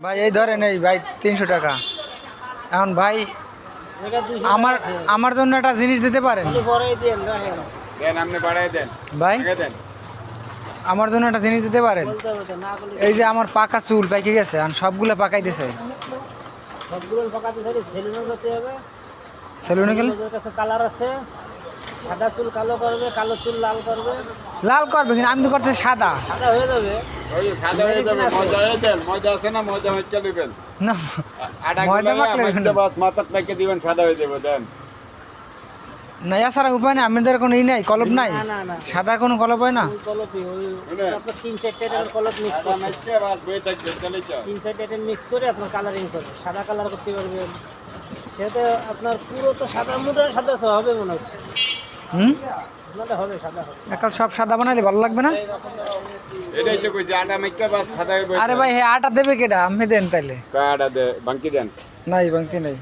ভাই এই ধরেন এই ভাই 300 টাকা। এখন ভাই আমার আমার জন্য একটা জিনিস দিতে পারেন দেন আপনি বাড়াই দেন ভাই? আগে দেন। আমার জন্য একটা জিনিস দিতে পারেন? এই যে আমার পাকা চুল পাইকে গেছে, আর সবগুলো পাকাই দিছে। সেলুনে গেলে কালার আছে, সাদা চুল কালো করবে, কালো চুল লাল করবে। লাল করবে, কিন্তু আমি তো করতে সাদা। সাদা হয়ে যাবে। ওই সাদা হয়ে যাবে, মজা হয়ে দেন, মজা আছে না, মজা হচ্ছে দিবেন। না আটা ময়দা মাখলে হবে না। মাথাত মেখে দিবেন, সাদা হয়ে যাবে। দেন না এছাড়া উপায় নেই, আমাদের কোনো ই নাই, কলপ নাই, না না না, সাদা কোনো কলপ হয় না। ওই কলপি ওই বুঝলেন? আপনার 3-4টা আইটেমের কলপ মিক্স আটা করতে, মেখে বাস বই থাকবে, চলে যাও। 3-4টা আইটেম মিক্স করে আপনার কালারিং করবে, সাদা কালার করতে পারবেন। সেটা আপনার পুরো তো সাদা, মোটা সাদা হবে মনে হচ্ছে। আপনারটা হবে সাদা হবে। একাল সব সাদা বানাইলে ভালো লাগবে না। এটাই তো কইছি, আটা মেখে বাস সাদা হয়ে আরে ভাই হ্যাঁ, আটা দেবে কেডা? আমি দেন তাইলে। আটা দে বাঙ্কি দেন। নাই ভাঙতি নাই।